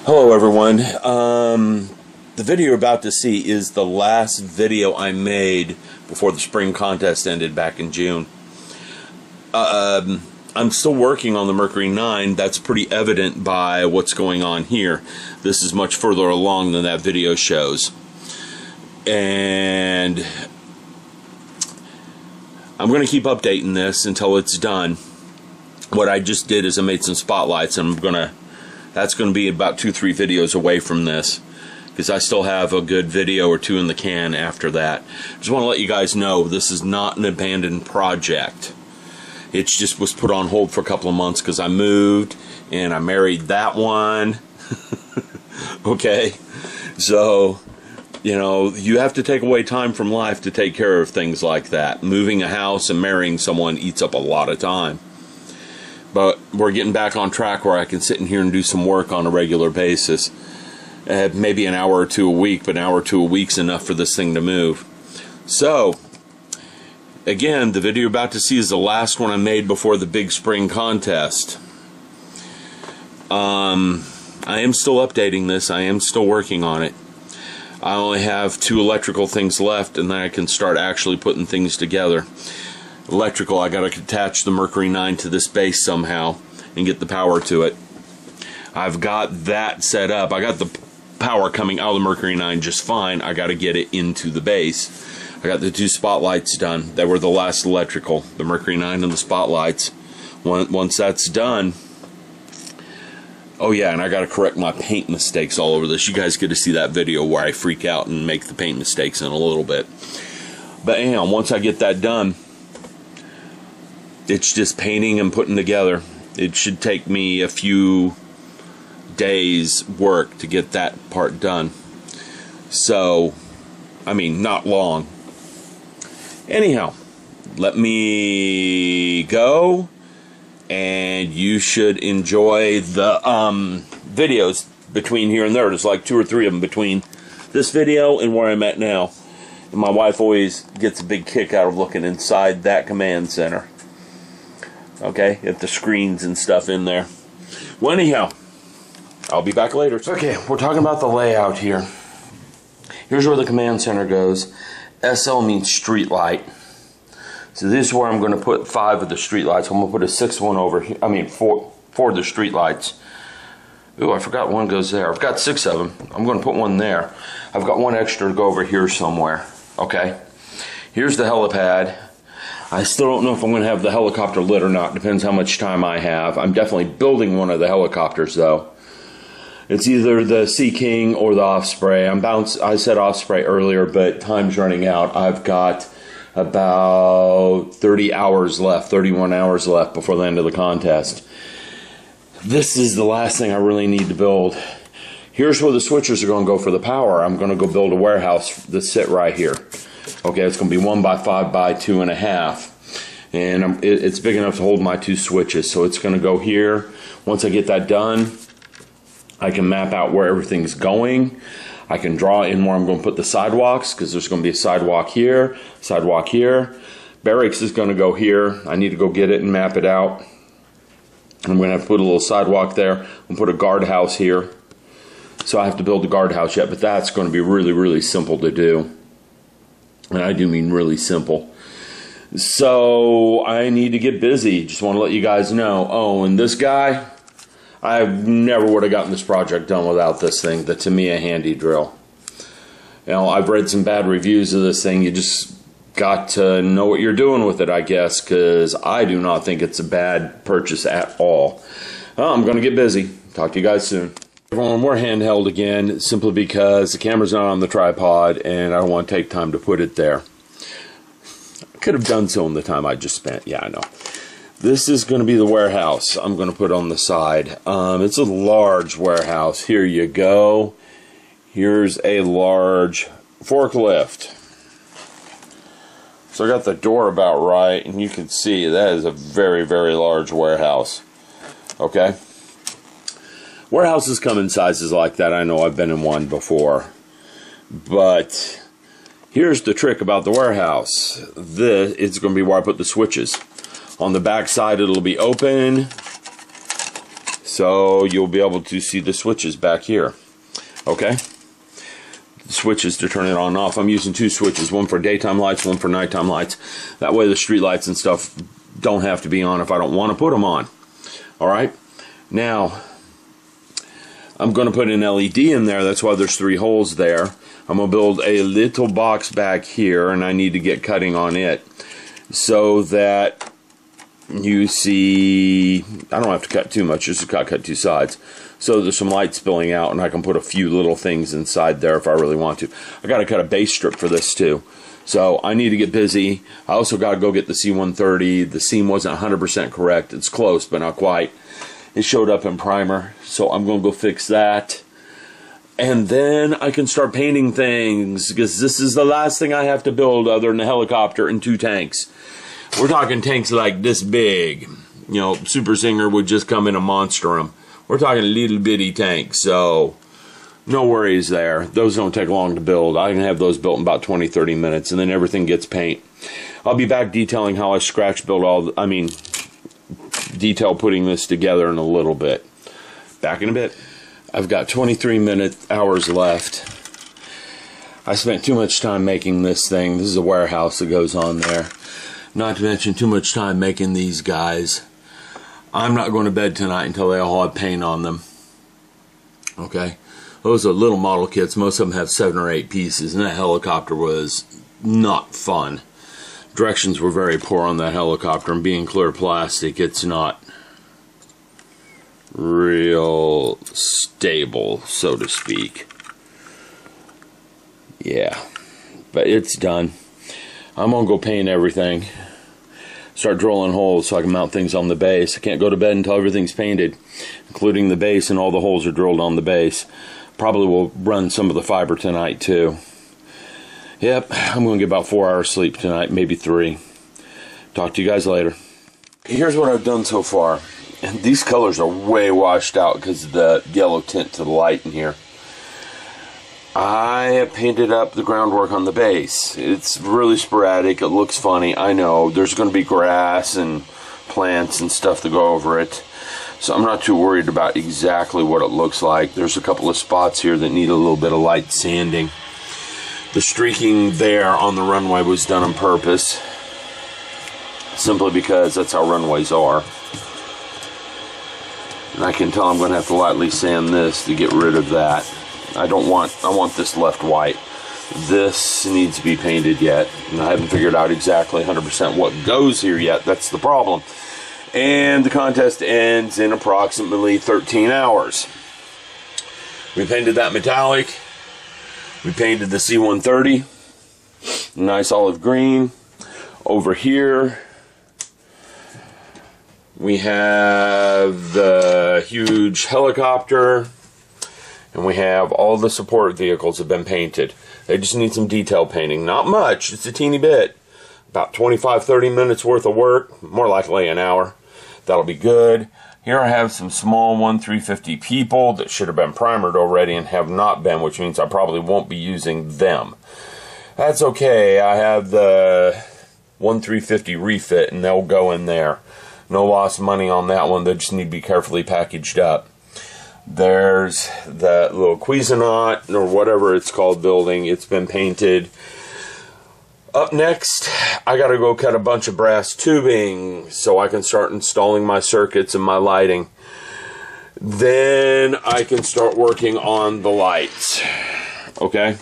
Hello everyone. The video you're about to see is the last video I made before the spring contest ended back in June. I'm still working on the Mercury 9. That's pretty evident by what's going on here. This is much further along than that video shows. And I'm going to keep updating this until it's done. What I just did is I made some spotlights, and that's going to be about 2-3 videos away from this, because I still have a good video or two in the can after that. Just want to let you guys know this is not an abandoned project. It just was put on hold for a couple of months because I moved and I married that one. Okay, so you know, you have to take away time from life to take care of things like that. Moving a house and marrying someone eats up a lot of time. But we're getting back on track where I can sit in here and do some work on a regular basis. Maybe an hour or two a week, but an hour or two a week's enough for this thing to move. So, again, the video you're about to see is the last one I made before the big spring contest. I am still updating this. I am still working on it. I only have 2 electrical things left, and then I can start actually putting things together. Electrical, I gotta attach the Mercury 9 to this base somehow and get the power to it. I've got that set up. I got the power coming out of the Mercury 9 just fine. I gotta get it into the base. I got the 2 spotlights done. They were the last electrical, the Mercury 9 and the spotlights. Once that's done, oh yeah, and I gotta correct my paint mistakes all over this. You guys get to see that video where I freak out and make the paint mistakes in a little bit. But anyhow, once I get that done, it's just painting and putting together. It should take me a few days work to get that part done. So, I mean, not long. Anyhow, let me go, and you should enjoy the videos between here and there. There's like 2 or 3 of them between this video and where I'm at now. And my wife always gets a big kick out of looking inside that command center. Okay, at the screens and stuff in there. Well, anyhow, I'll be back later. Okay, we're talking about the layout here. Here's where the command center goes. SL means street light. So this is where I'm going to put 5 of the street lights. I'm going to put a 6th one over here. I mean, 4 of the street lights. Ooh, I forgot one goes there. I've got 6 of them. I'm going to put one there. I've got one extra to go over here somewhere. Okay, here's the helipad. I still don't know if I'm going to have the helicopter lit or not. Depends how much time I have. I'm definitely building one of the helicopters, though. It's either the Sea King or the Osprey. I said Osprey earlier, but time's running out. I've got about 30 hours left, 31 hours left before the end of the contest. This is the last thing I really need to build. Here's where the switchers are going to go for the power. I'm going to go build a warehouse that's sit right here. Okay, it's going to be 1 by 5 by 2.5, and it's big enough to hold my 2 switches. So it's going to go here. Once I get that done, I can map out where everything's going. I can draw in where I'm going to put the sidewalks, because there's going to be a sidewalk here, sidewalk here. Barracks is going to go here. I need to go get it and map it out. I'm going to have to put a little sidewalk there. I'm going to put a guardhouse here. So I have to build a guardhouse yet, but that's going to be really, really simple to do. And I do mean really simple. So I need to get busy. Just want to let you guys know. Oh, and this guy, I never would have gotten this project done without this thing, the Tamiya handy drill. You know, I've read some bad reviews of this thing. You just got to know what you're doing with it, I guess, because I do not think it's a bad purchase at all. Well, I'm going to get busy. Talk to you guys soon. Everyone, we're handheld again, simply because the camera's not on the tripod and I don't want to take time to put it there. I could have done so in the time I just spent. Yeah, I know. This is going to be the warehouse I'm going to put on the side. It's a large warehouse. Here you go. Here's a large forklift. So I got the door about right, and you can see that is a very, very large warehouse. Okay. Warehouses come in sizes like that. I know I've been in one before. But here's the trick about the warehouse. This is going to be where I put the switches. On the back side, it'll be open. So you'll be able to see the switches back here. Okay? The switches to turn it on and off. I'm using 2 switches, one for daytime lights, one for nighttime lights. That way the street lights and stuff don't have to be on if I don't want to put them on. Alright? Now, I'm going to put an LED in there. That's why there's 3 holes there. I'm going to build a little box back here, and I need to get cutting on it so that you see, I don't have to cut too much, just cut 2 sides. So there's some light spilling out, and I can put a few little things inside there if I really want to. I got to cut a base strip for this too. So I need to get busy. I also got to go get the C130. The seam wasn't 100% correct. It's close, but not quite. It showed up in primer, so I'm going to go fix that. And then I can start painting things, because this is the last thing I have to build other than a helicopter and 2 tanks. We're talking tanks like this big. You know, Super Singer would just come in and monster them. We're talking little bitty tanks, so no worries there. Those don't take long to build. I can have those built in about 20-30 minutes, and then everything gets paint. I'll be back detailing how I scratch build detail putting this together in a little bit. Back in a bit. I've got 23 hours left. I spent too much time making this thing. This is a warehouse that goes on there. Not to mention too much time making these guys. I'm not going to bed tonight until they all have paint on them. Okay? Those are little model kits. Most of them have 7 or 8 pieces, and that helicopter was not fun. Directions were very poor on that helicopter, and being clear plastic, it's not real stable, so to speak. Yeah, but it's done. I'm gonna go paint everything, start drilling holes so I can mount things on the base. I can't go to bed until everything's painted, including the base, and all the holes are drilled on the base. Probably will run some of the fiber tonight too. Yep, I'm gonna get about 4 hours sleep tonight, maybe 3. Talk to you guys later. Here's what I've done so far. And these colors are way washed out because of the yellow tint to the light in here. I have painted up the groundwork on the base. It's really sporadic. It looks funny. I know. There's going to be grass and plants and stuff to go over it. So I'm not too worried about exactly what it looks like. There's a couple of spots here that need a little bit of light sanding. The streaking there on the runway was done on purpose. Simply because that's how runways are. And I can tell I'm going to have to lightly sand this to get rid of that. I want this left white. This needs to be painted yet. And I haven't figured out exactly 100% what goes here yet. That's the problem. And the contest ends in approximately 13 hours. We painted that metallic. We painted the C130. Nice olive green. Over here, we have the huge helicopter, and we have all the support vehicles have been painted. They just need some detail painting. Not much, just a teeny bit. About 25-30 minutes worth of work, more likely an hour. That'll be good. Here I have some small 1-350 people that should have been primered already and have not been, which means I probably won't be using them. That's okay. I have the 1-350 refit, and they'll go in there. No loss of money on that one. They just need to be carefully packaged up. There's that little Cuisinart, or whatever it's called, building. It's been painted. Up next, I gotta go cut a bunch of brass tubing so I can start installing my circuits and my lighting. Then I can start working on the lights. Okay?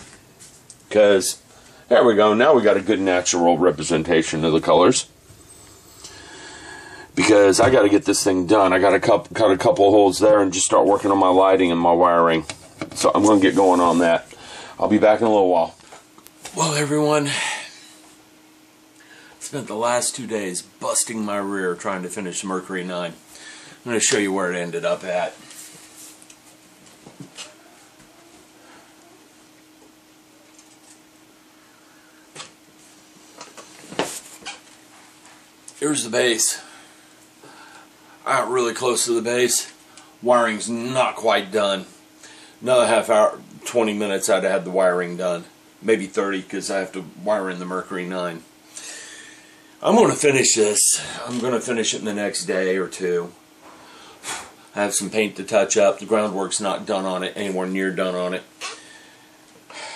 Because, there we go. Now we got a good natural representation of the colors. Because I got to get this thing done. I got to cut a couple of holes there and just start working on my lighting and my wiring. So I'm going to get going on that. I'll be back in a little while. Well, everyone, spent the last 2 days busting my rear trying to finish Mercury 9. I'm going to show you where it ended up at. Here's the base. I got really close to the base. Wiring's not quite done. Another half hour, 20 minutes I'd have had the wiring done. Maybe 30 because I have to wire in the Mercury 9. I'm going to finish this. I'm going to finish it in the next day or two. I have some paint to touch up. The groundwork's not done on it, anywhere near done on it.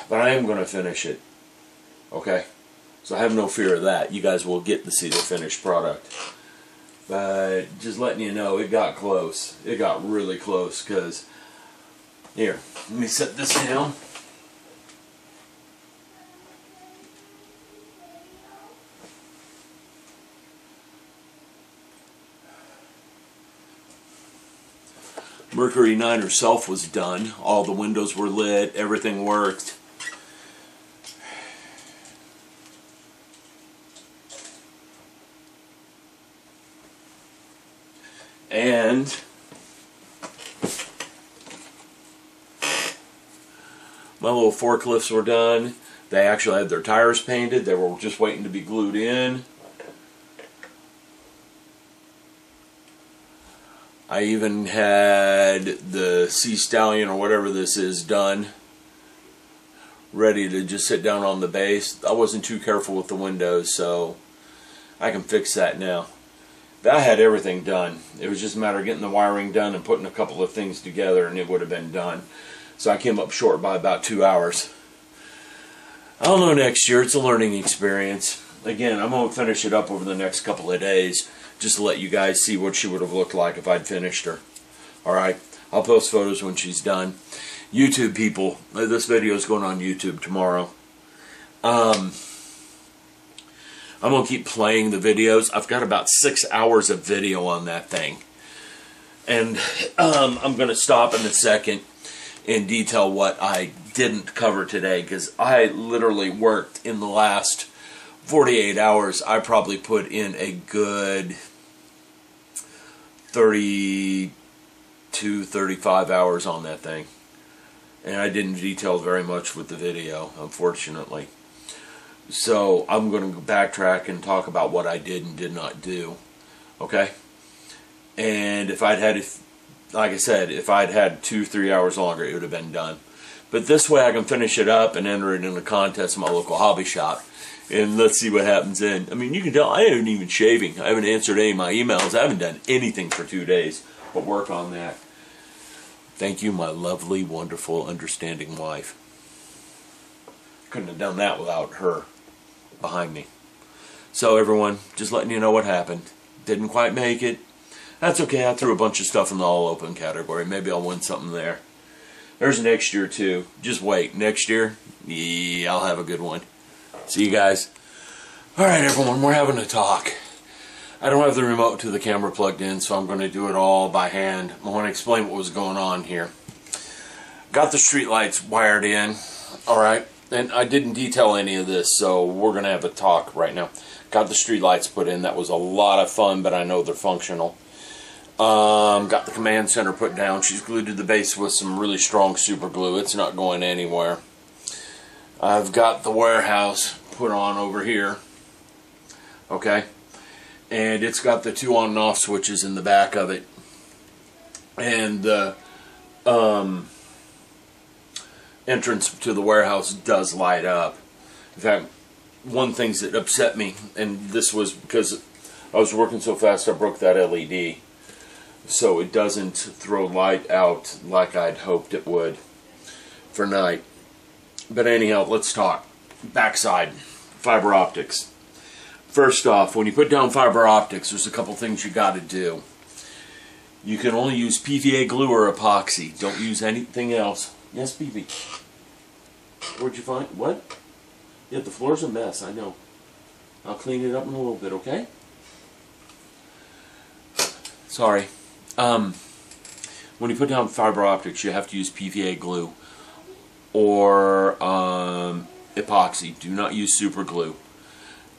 But I am going to finish it. Okay? So I have no fear of that. You guys will get to see the finished product. But just letting you know, it got close. It got really close because, here, let me set this down. Mercury 9 herself was done. All the windows were lit. Everything worked. And my little forklifts were done. They actually had their tires painted. They were just waiting to be glued in. I even had the Sea Stallion or whatever this is done, ready to just sit down on the base. I wasn't too careful with the windows, so I can fix that now. But I had everything done. It was just a matter of getting the wiring done and putting a couple of things together, and it would have been done. So I came up short by about 2 hours. I'll know next year. It's a learning experience. Again, I'm going to finish it up over the next couple of days, just to let you guys see what she would have looked like if I'd finished her. Alright, I'll post photos when she's done. YouTube people, this video is going on YouTube tomorrow. I'm going to keep playing the videos. I've got about 6 hours of video on that thing. And I'm going to stop in a second and detail what I didn't cover today, because I literally worked in the last 48 hours. I probably put in a good 32, 35 hours on that thing. And I didn't detail very much with the video, unfortunately. So I'm going to backtrack and talk about what I did and did not do. Okay? And if I'd had, like I said, if I'd had 2-3 hours longer, it would have been done. But this way I can finish it up and enter it in a contest in my local hobby shop. And let's see what happens then. I mean, you can tell I haven't even shaving. I haven't answered any of my emails. I haven't done anything for 2 days but work on that. Thank you, my lovely, wonderful, understanding wife. Couldn't have done that without her behind me. So everyone, just letting you know what happened. Didn't quite make it. That's okay. I threw a bunch of stuff in the all open category. Maybe I'll win something there. There's next year too. Just wait. Next year, yeah, I'll have a good one. See you guys. Alright everyone, we're having a talk. I don't have the remote to the camera plugged in, so I'm going to do it all by hand. I want to explain what was going on here. Got the street lights wired in. Alright, and I didn't detail any of this, so we're going to have a talk right now. Got the street lights put in. That was a lot of fun, but I know they're functional. Got the command center put down. She's glued to the base with some really strong super glue. It's not going anywhere. I've got the warehouse put on over here. Okay. And it's got the 2 on and off switches in the back of it. And the entrance to the warehouse does light up. In fact, one thing that upset me, and this was because I was working so fast I broke that LED. So it doesn't throw light out like I'd hoped it would for night. But anyhow, let's talk. Backside, fiber optics. First off, when you put down fiber optics, there's a couple things you got to do. You can only use PVA glue or epoxy. Don't use anything else. Yes, BB. Where'd you find? What? Yeah, the floor's a mess, I know. I'll clean it up in a little bit, okay? Sorry. When you put down fiber optics, you have to use PVA glue or epoxy. Do not use super glue.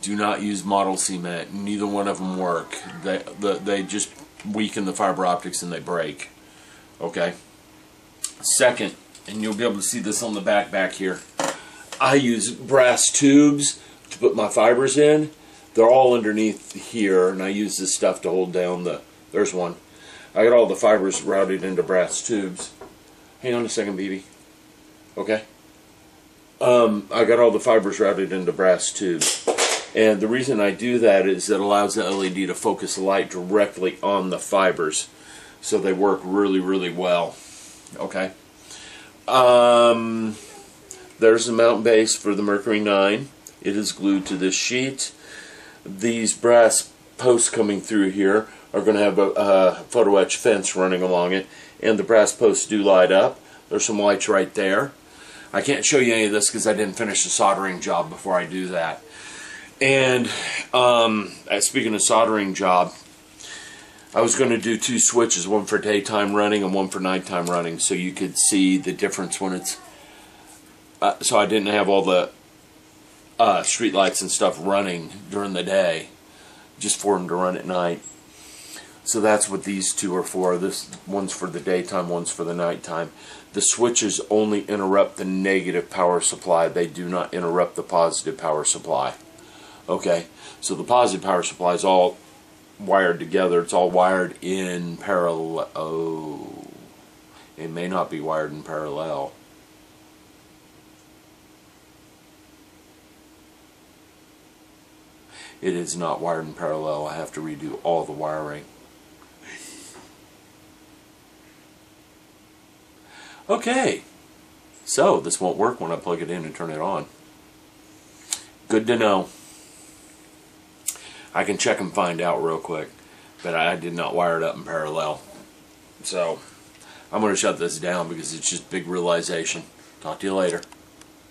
Do not use model cement. Neither one of them work. They just weaken the fiber optics and they break. Okay. Second, and you'll be able to see this on the back here, I use brass tubes to put my fibers in. They're all underneath here, and I use this stuff to hold down the, there's one. I got all the fibers routed into brass tubes. Hang on a second, BB. Okay. I got all the fibers routed into brass tubes. And the reason I do that is it allows the LED to focus the light directly on the fibers. So they work really, really well. Okay. There's the mount base for the Mercury 9. It is glued to this sheet. These brass posts coming through here are going to have a photo etch fence running along it, and the brass posts do light up. There's some lights right there. I can't show you any of this because I didn't finish the soldering job before I do that. And speaking of soldering job, I was going to do 2 switches, one for daytime running and one for nighttime running, so you could see the difference when it's so I didn't have all the street lights and stuff running during the day, just for them to run at night. So that's what these 2 are for. This one's for the daytime, one's for the nighttime. The switches only interrupt the negative power supply. They do not interrupt the positive power supply. Okay, so the positive power supply is all wired together. It's all wired in parallel. Oh, it may not be wired in parallel. It is not wired in parallel. I have to redo all the wiring. Okay, so this won't work when I plug it in and turn it on. Good to know. I can check and find out real quick, but I did not wire it up in parallel. So I'm going to shut this down because it's just big realization. Talk to you later.